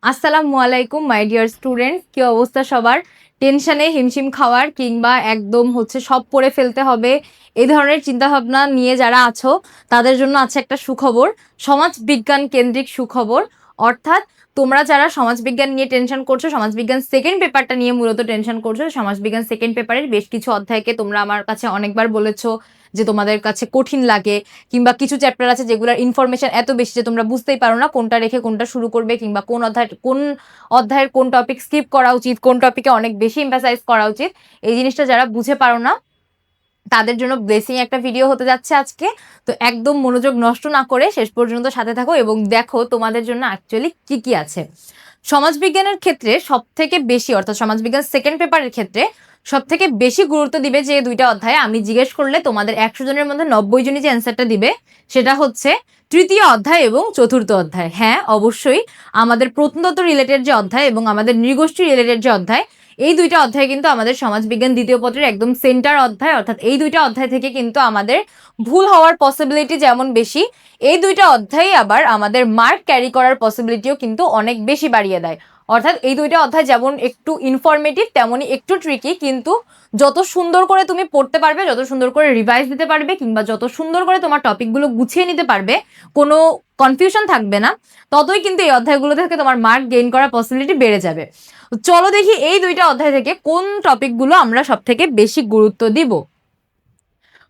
আসসালামু আলাইকুম my dear student, কি অবস্থা সবার? টেনশনে হিমশিম খাওয়ার কিংবা একদম সব পড়ে ফেলতে হবে এই ধরনের চিন্তাভাবনা নিয়ে যারা আছো তাদের জন্য আছে একটা সুখবর, সমাজ বিজ্ঞান কেন্দ্রিক সুখবর। অর্থাৎ তোমরা যারা সমাজবিজ্ঞান নিয়ে টেনশন করছো, সমাজবিজ্ঞান সেকেন্ড পেপারটা নিয়ে মূলত টেনশন করছো, সমাজবিজ্ঞান সেকেন্ড পেপারের বেশ কিছু অধ্যায়কে তোমরা আমার কাছে অনেকবার বলেছো যে তোমাদের কাছে কঠিন লাগে, কিংবা কিছু চ্যাপ্টার আছে যেগুলোর ইনফরমেশন এত বেশি যে তোমরা বুঝতেই পারো না কোনটা রেখে কোনটা শুরু করবে, কিংবা কোন অধ্যায়ের কোন টপিক স্কিপ করা উচিত, কোন টপিকে অনেক বেশি এমফাসাইজ করা উচিত। এই জিনিসটা যারা বুঝে পারো না তাদের জন্য ব্লেসিং একটা ভিডিও হতে যাচ্ছে আজকে। তো একদম মনোযোগ নষ্ট না করে শেষ পর্যন্ত সাথে থাকো এবং দেখো তোমাদের জন্য অ্যাকচুয়ালি কি কি আছে। সমাজবিজ্ঞানের ক্ষেত্রে সব থেকে বেশি, অর্থাৎ সমাজবিজ্ঞান সেকেন্ড পেপারের ক্ষেত্রে সব থেকে বেশি গুরুত্ব দিবে যে দুইটা অধ্যায়, আমি জিজ্ঞেস করলে তোমাদের 100 জনের মধ্যে 90 জনই যে অ্যান্সারটা দিবে সেটা হচ্ছে তৃতীয় অধ্যায় এবং চতুর্থ অধ্যায়। হ্যাঁ, অবশ্যই আমাদের প্রত্নতত্ত্ব রিলেটেড যে অধ্যায় এবং আমাদের নৃগোষ্ঠী রিলেটেড যে অধ্যায়, এই দুইটা অধ্যায় কিন্তু আমাদের সমাজবিজ্ঞান দ্বিতীয় পত্রের একদম সেন্টার অধ্যায়। অর্থাৎ এই দুইটা অধ্যায় থেকে কিন্তু আমাদের ভুল হওয়ার পসিবিলিটি যেমন বেশি, এই দুইটা অধ্যায় আবার আমাদের মার্ক ক্যারি করার পসিবিলিটিও কিন্তু অনেক বেশি বাড়িয়ে দেয়। অর্থাৎ এই দুইটা অধ্যায় যেমন একটু ইনফরমেটিভ তেমনই একটু ট্রিকি, কিন্তু যত সুন্দর করে তুমি পড়তে পারবে, যত সুন্দর করে রিভাইজ দিতে পারবে, কিংবা যত সুন্দর করে তোমার টপিকগুলো গুছিয়ে নিতে পারবে, কোনো কনফিউশন থাকবে না, ততই কিন্তু এই অধ্যায়গুলো থেকে তোমার মার্ক গেইন করার পসিবিলিটি বেড়ে যাবে। চলো দেখি এই দুইটা অধ্যায় থেকে কোন টপিকগুলো আমরা সব থেকে বেশি গুরুত্ব দিব।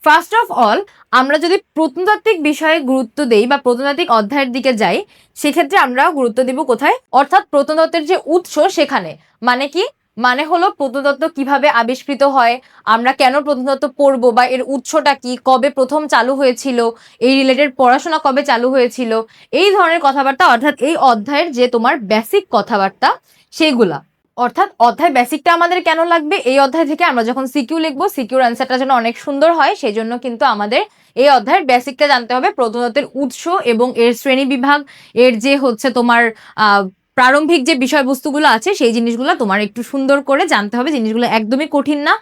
ফার্স্ট অফ অল, আমরা যদি প্রত্নতাত্ত্বিক বিষয়ে গুরুত্ব দেই বা প্রত্নতাত্ত্বিক অধ্যায়ের দিকে যাই, সেক্ষেত্রে আমরা গুরুত্ব দিব কোথায়? অর্থাৎ প্রত্নতত্ত্বের যে উৎস সেখানে। মানে কি? মানে হলো প্রত্নতত্ত্ব কিভাবে আবিষ্কৃত হয়, আমরা কেন প্রত্নতত্ত্ব পড়বো বা এর উৎসটা কি, কবে প্রথম চালু হয়েছিল, এই রিলেটেড পড়াশোনা কবে চালু হয়েছিল, এই ধরনের কথাবার্তা। অর্থাৎ এই অধ্যায়ের যে তোমার বেসিক কথাবার্তা সেইগুলা। অর্থাৎ অধ্যায় বেসিকটা আমাদের কেন লাগবে, এই অধ্যায় থেকে আমরা যখন সিকিউ লিখবো সিকিউর অ্যান্সারটা যেন অনেক সুন্দর হয়, সেই জন্য কিন্তু আমাদের এই অধ্যায়ের বেসিকটা জানতে হবে। প্রত্নতত্ত্বের উৎস এবং এর শ্রেণী বিভাগ, এর যে তোমার প্রারম্ভিক যে বিষয়বস্তুগুলো আছে সেই জিনিসগুলো তোমার একটু সুন্দর করে জানতে হবে। জিনিসগুলো একদমই কঠিন না,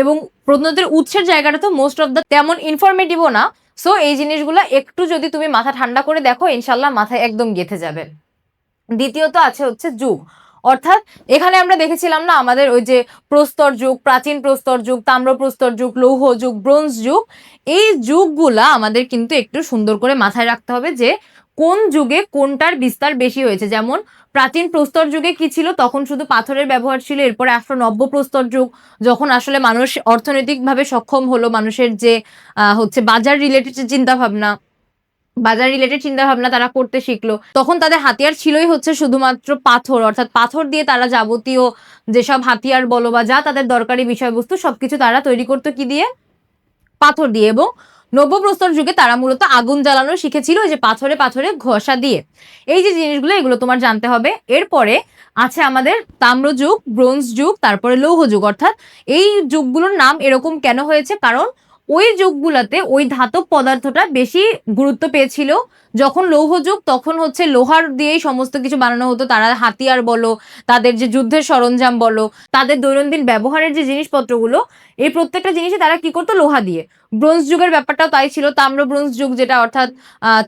এবং প্রত্নতত্ত্বের উৎসের জায়গাটা তো মোস্ট অফ দ্য তেমন ইনফরমেটিভও না। সো এই জিনিসগুলো একটু যদি তুমি মাথা ঠান্ডা করে দেখো, ইনশাল্লাহ মাথায় একদম গেঁথে যাবে। দ্বিতীয়ত আছে যুগ। অর্থাৎ এখানে আমরা দেখেছিলাম না আমাদের ওই যে প্রস্তর যুগ, প্রাচীন প্রস্তর যুগ, তাম্র প্রস্তর যুগ, লৌহ যুগ, ব্রোঞ্জ যুগ, এই যুগগুলা আমাদের কিন্তু একটু সুন্দর করে মাথায় রাখতে হবে যে কোন যুগে কোনটার বিস্তার বেশি হয়েছে। যেমন প্রাচীন প্রস্তর যুগে কি ছিল, তখন শুধু পাথরের ব্যবহার ছিল। এরপরে আসলো নব্য প্রস্তর যুগ, যখন আসলে মানুষ অর্থনৈতিকভাবে সক্ষম হলো, মানুষের যে বাজার রিলেটেড চিন্তা ভাবনা, বাজার রিলেটেড চিন্তা ভাবনা তারা করতে শিখলো, তখন তাদের হাতিয়ার ছিলই শুধুমাত্র পাথর। অর্থাৎ পাথর দিয়ে তারা যাবতীয় যেসব হাতিয়ার বলো বা যা তাদের দরকারি বিষয়বস্তু সবকিছু তারা তৈরি করতো কি দিয়ে? পাথর দিয়ে। এবং নব্যপ্রস্তর যুগে তারা মূলত আগুন জ্বালানো শিখেছিল, যে পাথরে পাথরে ঘষা দিয়ে। এই যে জিনিসগুলো, এগুলো তোমার জানতে হবে। এরপরে আছে আমাদের তাম্রযুগ, ব্রোঞ্জ যুগ, তারপরে লৌহ যুগ। অর্থাৎ এই যুগগুলোর নাম এরকম কেন হয়েছে? কারণ ওই যুগগুলোতে ওই ধাতব পদার্থটা বেশি গুরুত্ব পেয়েছিল। যখন লৌহ যুগ, তখন লোহার দিয়েই সমস্ত কিছু বানানো হতো। তারা হাতিয়ার বলো, তাদের যে যুদ্ধের সরঞ্জাম বলো, তাদের দৈনন্দিন ব্যবহারের যে জিনিসপত্রগুলো, এই প্রত্যেকটা জিনিসই তারা কি করতো? লোহা দিয়ে। ব্রোঞ্জ যুগের ব্যাপারটাও তাই ছিল। তাম্র ব্রোঞ্জ যুগ যেটা, অর্থাৎ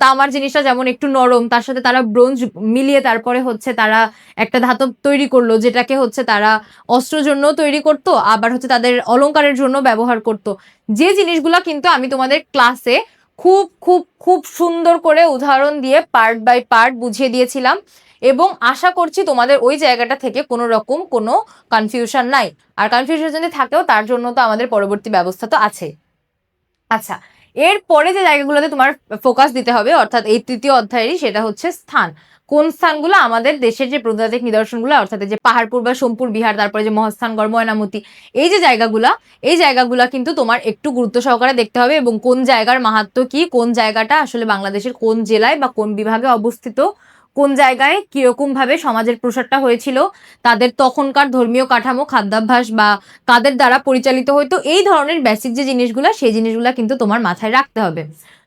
তামার জিনিসটা যেমন একটু নরম, তার সাথে তারা ব্রোঞ্জ মিলিয়ে তারপরে তারা একটা ধাতব তৈরি করলো, যেটাকে তারা অস্ত্রের জন্য তৈরি করতো, আবার তাদের অলংকারের জন্য ব্যবহার করতো। যে জিনিসগুলো কিন্তু আমি তোমাদের ক্লাসে খুব খুব খুব সুন্দর করে উদাহরণ দিয়ে পার্ট বাই পার্ট বুঝিয়ে দিয়েছিলাম, এবং আশা করছি তোমাদের ওই জায়গাটা থেকে কোনো রকম কোনো কনফিউশন নাই। আর কনফিউশন যদি থাকেও তার জন্য তো আমাদের পরবর্তী ব্যবস্থা তো আছে। আচ্ছা, এরপরে যে জায়গাগুলোতে তোমার ফোকাস দিতে হবে, অর্থাৎ এই তৃতীয় অধ্যায়েরই, সেটা স্থান। কোন স্থানগুলো আমাদের দেশের যে প্রত্নতাত্ত্বিক নিদর্শনগুলো, অর্থাৎ যে পাহাড়পুর বা সোমপুর বিহার, তারপরে যে মহাস্থানগড়, ময়নামতি, এই যে জায়গাগুলা, এই জায়গাগুলা কিন্তু তোমার একটু গুরুত্ব সহকারে দেখতে হবে। এবং কোন জায়গার মাহাত্ম্য কি, কোন জায়গাটা আসলে বাংলাদেশের কোন জেলায় বা কোন বিভাগে অবস্থিত, কোন জায়গায় কিরকম ভাবে সমাজের প্রসারটা হয়েছিল, তাদের তখনকার ধর্মীয় কাঠামো, খাদ্যাভ্যাস বা কাদের দ্বারা পরিচালিত হইতো, এই ধরনের বেসিক যে জিনিসগুলো, সেই জিনিসগুলো কিন্তু তোমার মাথায় রাখতে হবে।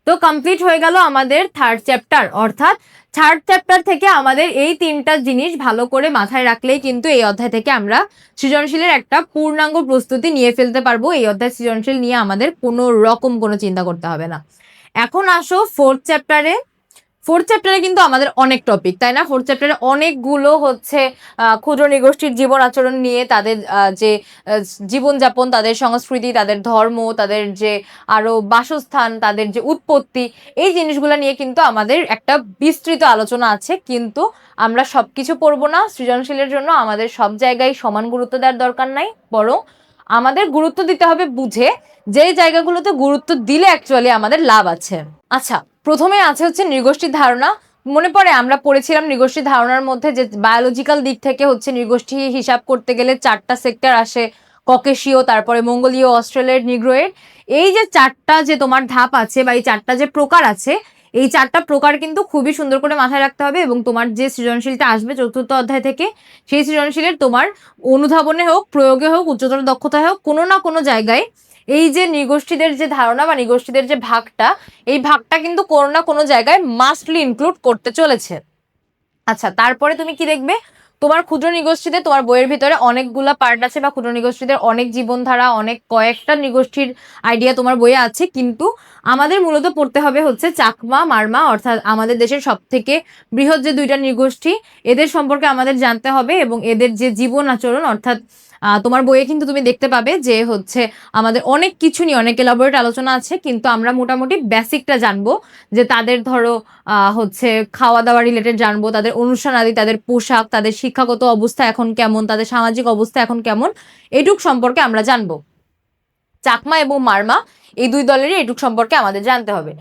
তো কমপ্লিট হয়ে গেল আমাদের থার্ড চ্যাপ্টার। অর্থাৎ থার্ড চ্যাপ্টার থেকে আমাদের এই তিনটা জিনিস ভালো করে মাথায় রাখলেই কিন্তু এই অধ্যায় থেকে আমরা সৃজনশীলের একটা পূর্ণাঙ্গ প্রস্তুতি নিয়ে ফেলতে পারবো। এই অধ্যায় সৃজনশীল নিয়ে আমাদের কোনো রকম কোনো চিন্তা করতে হবে না। এখন আসো ফোর্থ চ্যাপ্টারে। ফোর্থ চ্যাপ্টারে কিন্তু আমাদের অনেক টপিক, তাই না? ফোর্থ চ্যাপ্টারে অনেকগুলো হচ্ছে ক্ষুদ্র নৃগোষ্ঠীর জীবন আচরণ নিয়ে, তাদের যে জীবনযাপন, তাদের সংস্কৃতি, তাদের ধর্ম, তাদের যে আরো বাসস্থান, তাদের যে উৎপত্তি, এই জিনিসগুলো নিয়ে কিন্তু আমাদের একটা বিস্তৃত আলোচনা আছে। কিন্তু আমরা সবকিছু পড়বো না। সৃজনশীলের জন্য আমাদের সব জায়গায় সমান গুরুত্ব দেওয়ার দরকার নাই, বরং আমাদের গুরুত্ব দিতে হবে বুঝে, যে জায়গাগুলোতে গুরুত্ব দিলে অ্যাকচুয়ালি আমাদের লাভ আছে। আচ্ছা, প্রথমে আছে হচ্ছে নৃগোষ্ঠীর ধারণা। মনে পড়ে আমরা পড়েছিলাম নৃগোষ্ঠীর ধারণার মধ্যে যে বায়োলজিক্যাল দিক থেকে হচ্ছে নৃগোষ্ঠী হিসাব করতে গেলে 4টা সেক্টর আসে, ককেশীয়, তারপরে মঙ্গোলীয়, অস্ট্রেলিয়ার, নিগ্রোয়েড। এই যে 4টা যে তোমার ধাপ আছে বা এই 4টা যে প্রকার আছে, এই 4টা প্রকার কিন্তু খুবই সুন্দর করে মাথায় রাখতে হবে। এবং তোমার যে সৃজনশীলটা আসবে চতুর্থ অধ্যায় থেকে, সেই সৃজনশীলের তোমার অনুধাবনে হোক, প্রয়োগে হোক, উচ্চতর দক্ষতায় হোক, কোনো না কোনো জায়গায় এই যে নৃগোষ্ঠীদের যে ধারণা বা নৃগোষ্ঠীদের যে ভাগটা, এই ভাগটা কিন্তু কোনো না কোনো জায়গায় মাস্টলি ইনক্লুড করতে চলেছে। আচ্ছা, তারপরে তুমি কি দেখবে, তোমার ক্ষুদ্র নৃগোষ্ঠীতে তোমার বইয়ের ভিতরে অনেকগুলা পার্ট আছে, বা ক্ষুদ্র নৃগোষ্ঠীদের অনেক জীবনধারা, অনেক কয়েকটা নৃগোষ্ঠীর আইডিয়া তোমার বইয়ে আছে। কিন্তু আমাদের মূলত পড়তে হবে হচ্ছে চাকমা, মারমা, অর্থাৎ আমাদের দেশের সব থেকে বৃহৎ যে 2টা নৃগোষ্ঠী, এদের সম্পর্কে আমাদের জানতে হবে। এবং এদের যে জীবন আচরণ, অর্থাৎ তোমার বইয়ে কিন্তু তুমি দেখতে পাবে যে হচ্ছে আমাদের অনেক কিছু নিয়ে অনেক এলাবোরেট আলোচনা আছে, কিন্তু আমরা মোটামুটি বেসিকটা জানবো। যে তাদের ধরো হচ্ছে খাওয়া দাওয়া রিলেটেড জানবো, তাদের অনুষ্ঠান আদি, তাদের পোশাক, তাদের শিক্ষাগত অবস্থা এখন কেমন, তাদের সামাজিক অবস্থা এখন কেমন, এটুক সম্পর্কে আমরা জানবো। চাকমা এবং মারমা এই 2 দলেরই এটুক সম্পর্কে আমাদের জানতে হবে।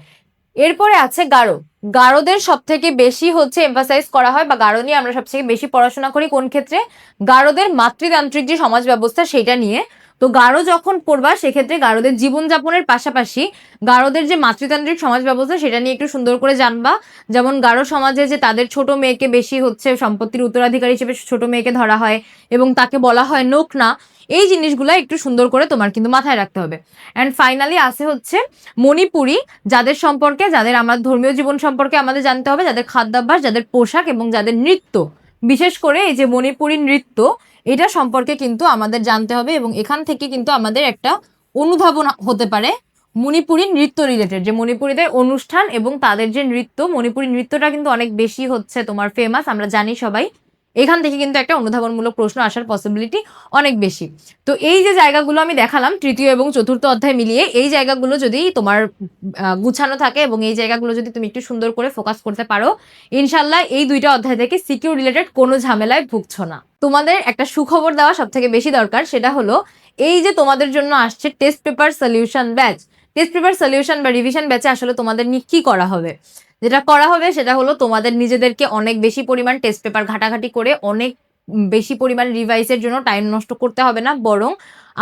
এরপরে আছে গারো। গারোদের সব থেকে বেশি হচ্ছে এমফাসাইজ করা হয়, বা গারো নিয়ে আমরা সবথেকে বেশি পড়াশোনা করি কোন ক্ষেত্রে? গারোদের মাতৃতান্ত্রিক যে সমাজ ব্যবস্থা সেটা নিয়ে। তো গারো যখন পড়বা সেক্ষেত্রে গারোদের জীবনযাপনের পাশাপাশি গারোদের যে মাতৃতান্ত্রিক সমাজ ব্যবস্থা সেটা নিয়ে একটু সুন্দর করে জানবা। যেমন গারো সমাজে যে তাদের ছোট মেয়েকে বেশি হচ্ছে সম্পত্তির উত্তরাধিকারী হিসেবে ছোট মেয়েকে ধরা হয় এবং তাকে বলা হয় নোকনা, এই জিনিসগুলো একটু সুন্দর করে তোমার কিন্তু মাথায় রাখতে হবে। অ্যান্ড ফাইনালি আছে হচ্ছে মণিপুরি, যাদের সম্পর্কে, যাদের আমার ধর্মীয় জীবন সম্পর্কে আমাদের জানতে হবে, যাদের খাদ্যাভ্যাস, যাদের পোশাক এবং যাদের নৃত্য, বিশেষ করে এই যে মণিপুরি নৃত্য, এটা সম্পর্কে কিন্তু আমাদের জানতে হবে। এবং এখান থেকে কিন্তু আমাদের একটা অনুধাবন হতে পারে মণিপুরি নৃত্য রিলেটেড, যে মণিপুরীদের অনুষ্ঠান এবং তাদের যে নৃত্য, মণিপুরি নৃত্যটা কিন্তু অনেক বেশি হচ্ছে তোমার ফেমাস, আমরা জানি সবাই। এখান থেকে কিন্তু একটা অনুধাবনমূলক প্রশ্ন আসার পসিবিলিটি অনেক বেশি। তো এই যে জায়গাগুলো আমি দেখালাম তৃতীয় এবং চতুর্থ অধ্যায় মিলিয়ে, এই জায়গাগুলো যদি তোমার গুছানো থাকে এবং এই জায়গাগুলো যদি তুমি একটু সুন্দর করে ফোকাস করতে পারো, ইনশাল্লাহ এই 2টা অধ্যায় থেকে সিকিউর রিলেটেড কোনো ঝামেলায় ভুগছো না। তোমাদের একটা সুখবর দেওয়া সব থেকে বেশি দরকার, সেটা হলো এই যে তোমাদের জন্য আসছে test paper solution batch. Test paper solution বা রিভিশন ব্যাচে আসলে তোমাদের নিয়ে কি করা হবে? যেটা করা হবে সেটা হলো তোমাদের নিজেদেরকে অনেক বেশি পরিমাণ টেস্ট পেপার ঘাটাঘাটি করে অনেক বেশি পরিমাণ রিভাইসের জন্য টাইম নষ্ট করতে হবে না, বরং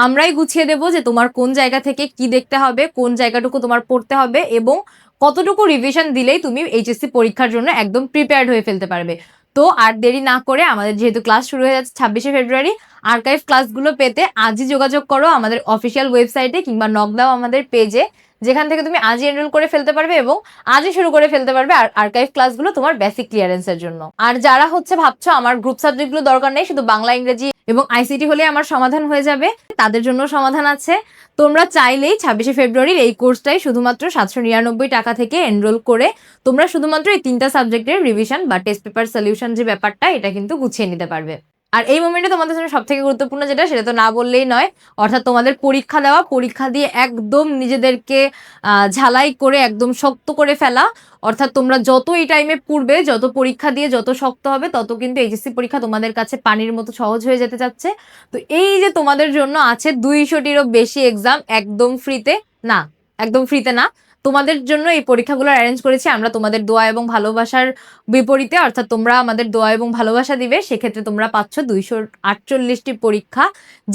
আমরাই গুছিয়ে দেবো যে তোমার কোন জায়গা থেকে কি দেখতে হবে, কোন জায়গাটুকু তোমার পড়তে হবে এবং কতটুকু রিভিশন দিলেই তুমি এইচএসসি পরীক্ষার জন্য একদম প্রিপেয়ার্ড হয়ে ফেলতে পারবে। তো আর দেরি না করে, আমাদের যেহেতু ক্লাস শুরু হয়ে যাচ্ছে 26শে ফেব্রুয়ারি, আর্কাইভ ক্লাসগুলো পেতে আজই যোগাযোগ করো আমাদের অফিসিয়াল ওয়েবসাইটে কিংবা নক দাও আমাদের পেজে, যেখান থেকে তুমি আজই এনরোল করে ফেলতে পারবে এবং আজই শুরু করে ফেলতে পারবে আর্কাইভ ক্লাসগুলো তোমার বেসিক ক্লিয়ারেন্সের জন্য। আর যারা হচ্ছে ভাবছো আমার গ্রুপ সাবজেক্টগুলো দরকার নেই, শুধু বাংলা, ইংরেজি এবং আইসিটি হলে আমার সমাধান হয়ে যাবে, তাদের জন্য সমাধান আছে। তোমরা চাইলেই 26শে ফেব্রুয়ারির এই কোর্সটাই শুধুমাত্র 799 টাকা থেকে এনরোল করে তোমরা শুধুমাত্র এই 3টা সাবজেক্টের রিভিশন বা টেস্ট পেপার সলিউশন যে ব্যাপারটা, এটা কিন্তু গুছিয়ে নিতে পারবে। আর এই মোমেন্টে তোমাদের জন্য সব থেকে গুরুত্বপূর্ণ যেটা, সেটা তো না বললেই নয়, অর্থাৎ তোমাদের পরীক্ষা দেওয়া, পরীক্ষা দিয়ে একদম নিজেদেরকে ঝালাই করে একদম শক্ত করে ফেলা। অর্থাৎ তোমরা যত এই টাইমে পড়বে, যত পরীক্ষা দিয়ে যত শক্ত হবে, তত কিন্তু এইচএসসি পরীক্ষা তোমাদের কাছে পানির মতো সহজ হয়ে যেতে যাচ্ছে। তো এই যে তোমাদের জন্য আছে 200টিরও বেশি এক্সাম একদম ফ্রিতে, না একদম ফ্রিতে না, তোমাদের জন্য এই পরীক্ষাগুলো অ্যারেঞ্জ করেছি আমরা তোমাদের দোয়া এবং ভালোবাসার বিপরীতে। অর্থাৎ তোমরা আমাদের দোয়া এবং ভালোবাসা দিবে, সেক্ষেত্রে তোমরা পাচ্ছ 248টি পরীক্ষা,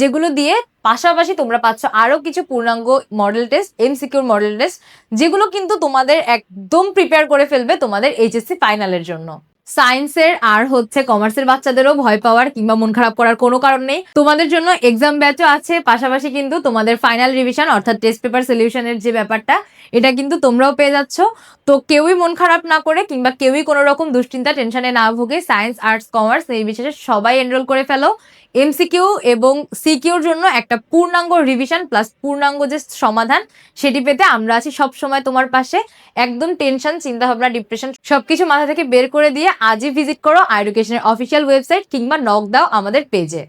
যেগুলো দিয়ে পাশাপাশি তোমরা পাচ্ছ আরো কিছু পূর্ণাঙ্গ মডেল টেস্ট, এমসিকিউর মডেল টেস্ট, যেগুলো কিন্তু তোমাদের একদম প্রিপেয়ার করে ফেলবে তোমাদের এইচএসসি ফাইনালের জন্য। সায়েন্সের আর হচ্ছে কমার্সের বাচ্চাদেরও ভয় পাওয়ার কিংবা মন খারাপ করার কোনো কারণ নেই। তোমাদের জন্য এক্সাম ব্যাচও আছে, পাশাপাশি কিন্তু তোমাদের ফাইনাল রিভিশন অর্থাৎ টেস্ট পেপার সলিউশনের যে ব্যাপারটা, এটা কিন্তু তোমরাও পেয়ে যাচ্ছ। তো কেউই মন খারাপ না করে কিংবা কেউই কোনো রকম দুশ্চিন্তা টেনশনে না ভুগে সায়েন্স আর্টস কমার্স নির্বিশেষে সবাই এনরোল করে ফেলো। এমসিকিউ এবং সিকিউর জন্য একটা পূর্ণাঙ্গ রিভিশন প্লাস পূর্ণাঙ্গ যে সমাধান সেটি পেতে আমরা আছি সব সময় তোমার পাশে। একদম টেনশন, চিন্তা ভাবনা, ডিপ্রেশন সবকিছু মাথা থেকে বের করে দিয়ে আজই ভিজিট করো আইএডুকেশনের অফিসিয়াল ওয়েবসাইট কিংবা নক দাও আমাদের পেজে।